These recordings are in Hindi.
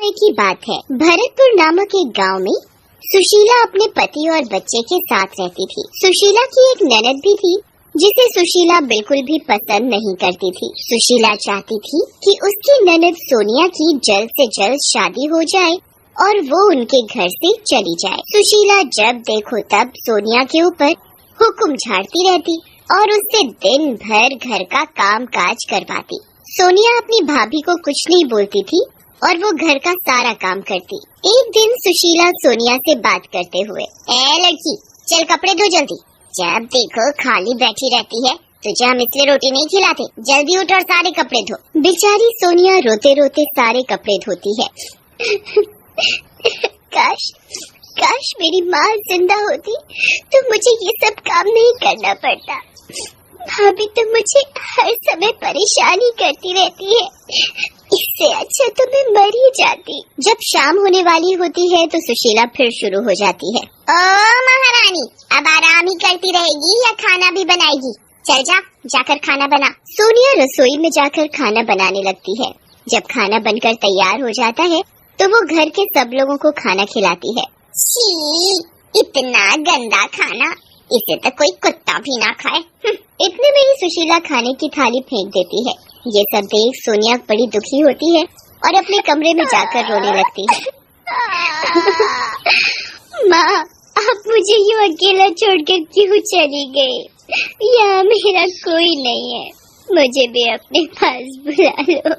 समय की बात है, भरतपुर नामक एक गांव में सुशीला अपने पति और बच्चे के साथ रहती थी। सुशीला की एक ननद भी थी जिसे सुशीला बिल्कुल भी पसंद नहीं करती थी। सुशीला चाहती थी कि उसकी ननद सोनिया की जल्द से जल्द शादी हो जाए और वो उनके घर से चली जाए। सुशीला जब देखो तब सोनिया के ऊपर हुक्म झाड़ती रहती और उससे दिन भर घर का काम काज करवाती। सोनिया अपनी भाभी को कुछ नहीं बोलती थी और वो घर का सारा काम करती। एक दिन सुशीला सोनिया से बात करते हुए, ए लड़की, चल कपड़े धो जल्दी। जब देखो खाली बैठी रहती है, तुझे हम इसलिए रोटी नहीं खिलाते, जल्दी उठ और सारे कपड़े धो। बेचारी सोनिया रोते रोते सारे कपड़े धोती है। काश मेरी माँ जिंदा होती तो मुझे ये सब काम नहीं करना पड़ता। भाभी तो मुझे हर समय परेशानी करती रहती है, इससे अच्छा तो मैं मर ही जाती। जब शाम होने वाली होती है तो सुशीला फिर शुरू हो जाती है, ओ महारानी, अब आराम ही करती रहेगी या खाना भी बनाएगी? चल जाकर खाना बना। सोनिया रसोई में जाकर खाना बनाने लगती है। जब खाना बनकर तैयार हो जाता है तो वो घर के सब लोगों को खाना खिलाती है। छी, इतना गंदा खाना, इसे तो कोई कुत्ता भी ना खाए। इतने में ही सुशीला खाने की थाली फेंक देती है। ये सब देख सोनिया बड़ी दुखी होती है और अपने कमरे में जाकर रोने लगती है। माँ, आप मुझे यूँ अकेला छोड़कर क्यों चली गई? यहाँ मेरा कोई नहीं है, मुझे भी अपने पास बुला लो।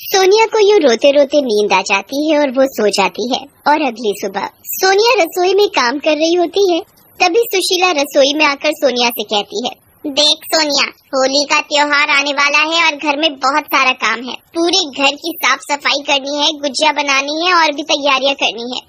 सोनिया को यूँ रोते रोते नींद आ जाती है और वो सो जाती है। और अगली सुबह सोनिया रसोई में काम कर रही होती है। तभी सुशीला रसोई में आकर सोनिया से कहती है, देख सोनिया, होली का त्योहार आने वाला है और घर में बहुत सारा काम है। पूरे घर की साफ सफाई करनी है, गुजिया बनानी है और भी तैयारियां करनी है।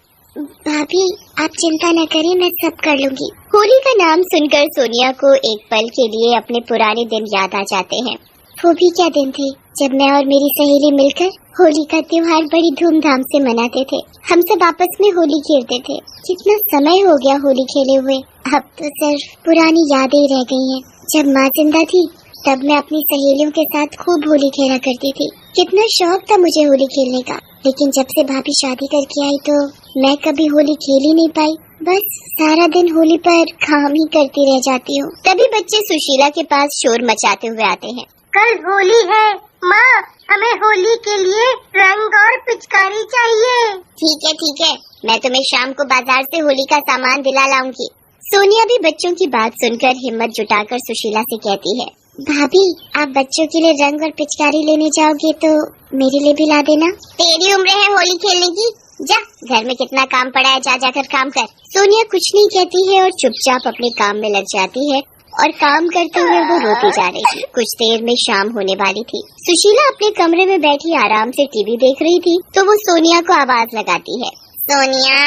भाभी, आप चिंता न करें, मैं सब कर लूंगी। होली का नाम सुनकर सोनिया को एक पल के लिए अपने पुराने दिन याद आ जाते हैं। वो भी क्या दिन थे जब मैं और मेरी सहेली मिलकर होली का त्योहार बड़ी धूमधाम से मनाते थे। हम सब आपस में होली खेलते थे। कितना समय हो गया होली खेले हुए, अब तो सिर्फ पुरानी यादें ही रह गई हैं। जब माँ जिंदा थी तब मैं अपनी सहेलियों के साथ खूब होली खेला करती थी। कितना शौक था मुझे होली खेलने का, लेकिन जब से भाभी शादी करके आई तो मैं कभी होली खेल ही नहीं पाई। बस सारा दिन होली पर काम ही करती रह जाती हूँ। तभी बच्चे सुशीला के पास शोर मचाते हुए आते हैं। कल होली है माँ, हमें होली के लिए रंग और पिचकारी चाहिए। ठीक है, मैं तुम्हें शाम को बाजार से होली का सामान दिला लाऊंगी। सोनिया भी बच्चों की बात सुनकर हिम्मत जुटाकर सुशीला से कहती है, भाभी, आप बच्चों के लिए रंग और पिचकारी लेने जाओगे तो मेरे लिए भी ला देना। तेरी उम्र है होली खेलने की, जा, घर में कितना काम पड़ा है, जा जाकर काम कर। सोनिया कुछ नहीं कहती है और चुपचाप अपने काम में लग जाती है और काम करते हुए वो रोती जा रही थी। कुछ देर में शाम होने वाली थी। सुशीला अपने कमरे में बैठी आराम से टीवी देख रही थी तो वो सोनिया को आवाज लगाती है, सोनिया,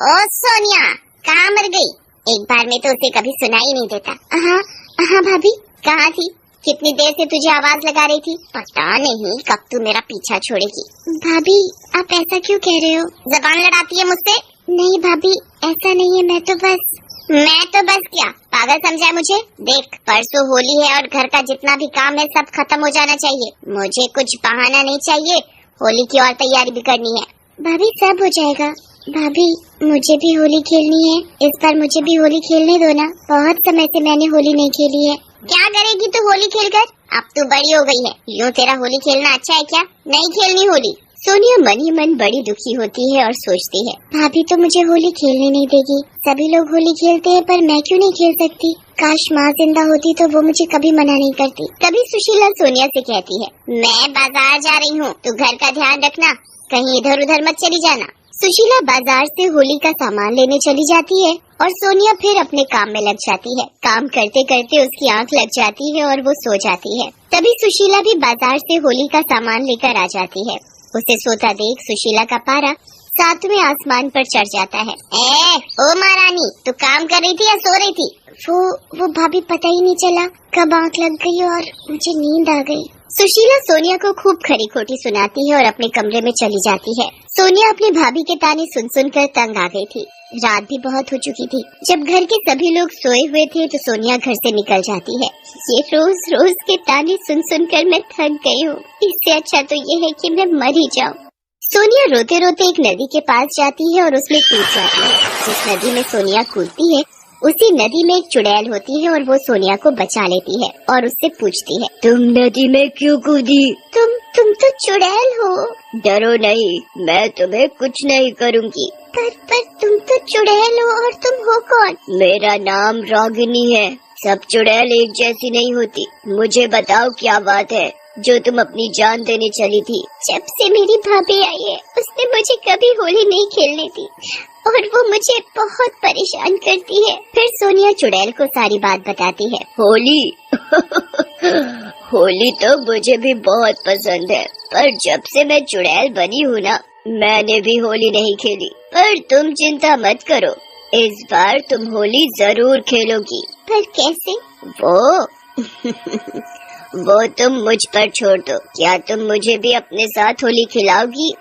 ओ सोनिया, कहाँ मर गई? एक बार में तो उसे कभी सुनाई नहीं देता। हाँ भाभी, कहाँ थी? कितनी देर से तुझे आवाज लगा रही थी, पता नहीं कब तू मेरा पीछा छोड़ेगी। भाभी, आप ऐसा क्यों कह रहे हो? जबान लड़ाती है मुझसे। नहीं भाभी, ऐसा नहीं है, मैं तो बस क्या पागल समझा है मुझे? देख, परसों होली है और घर का जितना भी काम है सब खत्म हो जाना चाहिए। मुझे कुछ बहाना नहीं चाहिए, होली की और तैयारी भी करनी है। भाभी, सब हो जाएगा। भाभी, मुझे भी होली खेलनी है, इस बार मुझे भी होली खेलने दो ना। बहुत समय से मैंने होली नहीं खेली है। क्या करेगी तू होली खेलकर? अब तू बड़ी हो गई है, यूँ तेरा होली खेलना अच्छा है क्या? नहीं खेलनी होली। सोनिया मन ही मन बड़ी दुखी होती है और सोचती है, भाभी तो मुझे होली खेलने नहीं देगी। सभी लोग होली खेलते हैं पर मैं क्यों नहीं खेल सकती? काश माँ जिंदा होती तो वो मुझे कभी मना नहीं करती। तभी सुशीला सोनिया से कहती है, मैं बाजार जा रही हूँ, तू घर का ध्यान रखना, कहीं इधर उधर मत चली जाना। सुशीला बाजार से होली का सामान लेने चली जाती है और सोनिया फिर अपने काम में लग जाती है। काम करते करते उसकी आंख लग जाती है और वो सो जाती है। तभी सुशीला भी बाजार से होली का सामान लेकर आ जाती है। उसे सोता देख सुशीला का पारा 7वें आसमान पर चढ़ जाता है। ओ महारानी, तू काम कर रही थी या सो रही थी? वो भाभी, पता ही नहीं चला कब आंख लग गई और मुझे नींद आ गई। सुशीला सोनिया को खूब खरी खोटी सुनाती है और अपने कमरे में चली जाती है। सोनिया अपनी भाभी के ताने सुन सुन कर तंग आ गई थी। रात भी बहुत हो चुकी थी। जब घर के सभी लोग सोए हुए थे तो सोनिया घर से निकल जाती है। ये रोज रोज के ताने सुन सुन कर मैं थक गई हूँ। इससे अच्छा तो ये है कि मैं मर ही जाऊँ। सोनिया रोते रोते एक नदी के पास जाती है और उसमें कूद जाती है। जिस नदी में सोनिया कूदती है उसी नदी में एक चुड़ैल होती है और वो सोनिया को बचा लेती है और उससे पूछती है, तुम नदी में क्यों कूदी? तुम तो चुड़ैल हो। डरो नहीं, मैं तुम्हें कुछ नहीं करूँगी। पर तुम तो चुड़ैल हो और तुम हो कौन? मेरा नाम रागिनी है। सब चुड़ैल एक जैसी नहीं होती। मुझे बताओ क्या बात है जो तुम अपनी जान देने चली थी? जब से मेरी भाभी आई है उसने मुझे कभी होली नहीं खेलने दी और वो मुझे बहुत परेशान करती है। फिर सोनिया चुड़ैल को सारी बात बताती है। होली होली तो मुझे भी बहुत पसंद है, पर जब से मैं चुड़ैल बनी हूँ ना, मैंने भी होली नहीं खेली। पर तुम चिंता मत करो, इस बार तुम होली जरूर खेलोगी। पर कैसे? वो तुम मुझ पर छोड़ दो। क्या तुम मुझे भी अपने साथ होली खिलाओगी?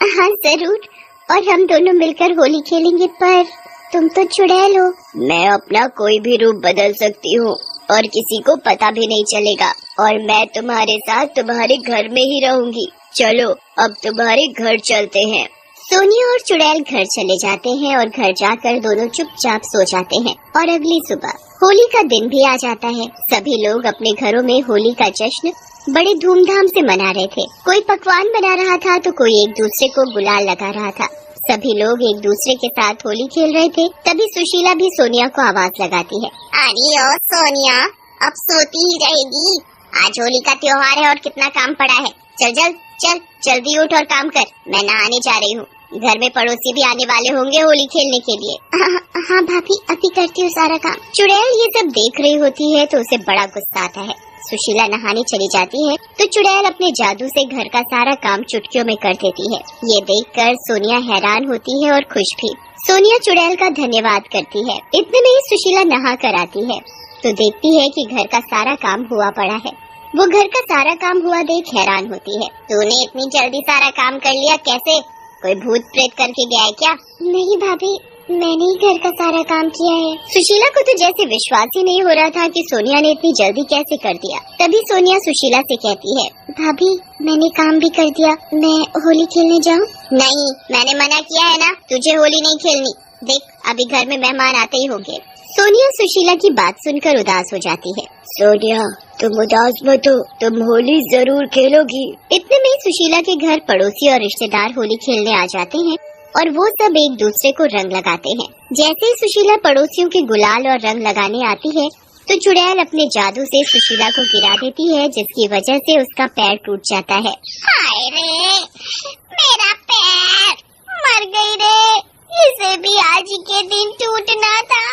हाँ जरूर, और हम दोनों मिलकर होली खेलेंगे। पर तुम तो चुड़ैल हो। मैं अपना कोई भी रूप बदल सकती हूँ और किसी को पता भी नहीं चलेगा, और मैं तुम्हारे साथ तुम्हारे घर में ही रहूंगी। चलो अब तुम्हारे घर चलते हैं। सोनिया और चुड़ैल घर चले जाते हैं और घर जाकर दोनों चुपचाप सो जाते हैं। और अगली सुबह होली का दिन भी आ जाता है। सभी लोग अपने घरों में होली का जश्न बड़े धूमधाम से मना रहे थे। कोई पकवान बना रहा था तो कोई एक दूसरे को गुलाल लगा रहा था। सभी लोग एक दूसरे के साथ होली खेल रहे थे। तभी सुशीला भी सोनिया को आवाज लगाती है। अरे ओ सोनिया, अब सोती ही रहेगी? आज होली का त्योहार है और कितना काम पड़ा है। चल जल्दी उठ और काम कर। मैं नहाने जा रही हूँ। घर में पड़ोसी भी आने वाले होंगे होली खेलने के लिए। हाँ भाभी, अभी करती हूँ सारा काम। चुड़ैल ये सब देख रही होती है तो उसे बड़ा गुस्सा आता है। सुशीला नहाने चली जाती है तो चुड़ैल अपने जादू से घर का सारा काम चुटकियों में कर देती है। ये देखकर सोनिया हैरान होती है और खुश भी। सोनिया चुड़ैल का धन्यवाद करती है। इतने में ही सुशीला नहा कर आती है तो देखती है कि घर का सारा काम हुआ पड़ा है। वो घर का सारा काम हुआ देख हैरान होती है। तूने इतनी जल्दी सारा काम कर लिया कैसे? कोई भूत प्रेत करके गया है क्या? नहीं भाभी, मैंने ही घर का सारा काम किया है। सुशीला को तो जैसे विश्वास ही नहीं हो रहा था कि सोनिया ने इतनी जल्दी कैसे कर दिया। तभी सोनिया सुशीला से कहती है, भाभी मैंने काम भी कर दिया, मैं होली खेलने जाऊँ? नहीं, मैंने मना किया है ना, तुझे होली नहीं खेलनी। देख अभी घर में मेहमान आते ही होंगे। सोनिया सुशीला की बात सुनकर उदास हो जाती है। सोनिया तुम उदास मत हो, तुम होली जरूर खेलोगी। इतने में सुशीला के घर पड़ोसी और रिश्तेदार होली खेलने आ जाते हैं और वो सब एक दूसरे को रंग लगाते हैं। जैसे ही सुशीला पड़ोसियों के गुलाल और रंग लगाने आती है तो चुड़ैल अपने जादू से सुशीला को गिरा देती है, जिसकी वजह से उसका पैर टूट जाता है। हाय रे, मेरा पैर, मर गई रे, इसे भी आज ही के दिन टूटना था।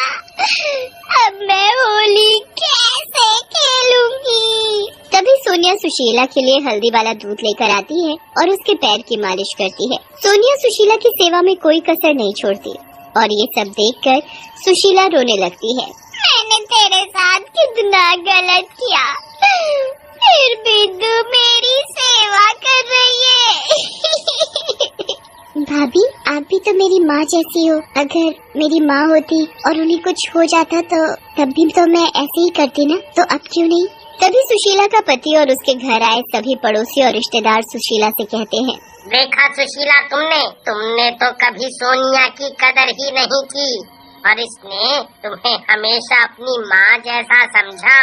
अब मैं होली कैसे खेलूंगी? तभी सोनिया सुशीला के लिए हल्दी वाला दूध लेकर आती है और उसके पैर की मालिश करती है। सोनिया सुशीला की सेवा में कोई कसर नहीं छोड़ती और ये सब देखकर सुशीला रोने लगती है। मैंने तेरे साथ कितना गलत किया, फिर भी तू मेरी सेवा कर रही है। भाभी आप भी तो मेरी माँ जैसी हो। अगर मेरी माँ होती और उन्हें कुछ हो जाता तो तब भी तो मैं ऐसे ही करती ना, तो अब क्यों नहीं? तभी सुशीला का पति और उसके घर आए सभी पड़ोसी और रिश्तेदार सुशीला से कहते हैं, देखा सुशीला, तुमने तो कभी सोनिया की कदर ही नहीं की और इसने तुम्हें हमेशा अपनी माँ जैसा समझा।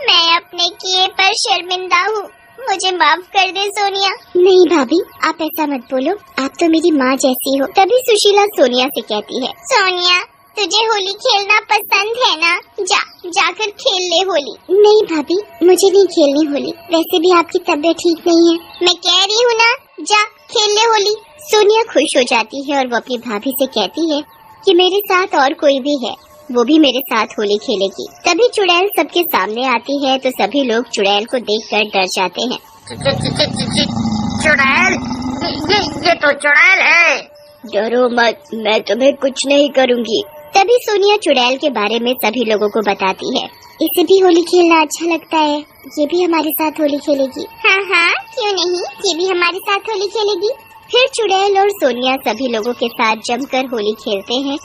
मैं अपने किए पर शर्मिंदा हूँ, मुझे माफ कर दे सोनिया। नहीं भाभी आप ऐसा मत बोलो, आप तो मेरी माँ जैसी हो। तभी सुशीला सोनिया से कहती है, सोनिया तुझे होली खेलना पसंद है ना? जाकर खेल ले होली। नहीं भाभी मुझे नहीं खेलनी होली, वैसे भी आपकी तबीयत ठीक नहीं है। मैं कह रही हूँ ना, जा खेल ले होली। सोनिया खुश हो जाती है और वो अपनी भाभी से कहती है कि मेरे साथ और कोई भी है, वो भी मेरे साथ होली खेलेगी। तभी चुड़ैल सबके सामने आती है तो सभी लोग चुड़ैल को देखकर डर जाते हैं। चुड़ैल, ये तो चुड़ैल है। डरो मत, मैं तुम्हें कुछ नहीं करूँगी। तभी सोनिया चुड़ैल के बारे में सभी लोगों को बताती है। इसे भी होली खेलना अच्छा लगता है, ये भी हमारे साथ होली खेलेगी। हाँ हाँ क्यों नहीं, ये भी हमारे साथ होली खेलेगी। फिर चुड़ैल और सोनिया सभी लोगों के साथ जमकर होली खेलते हैं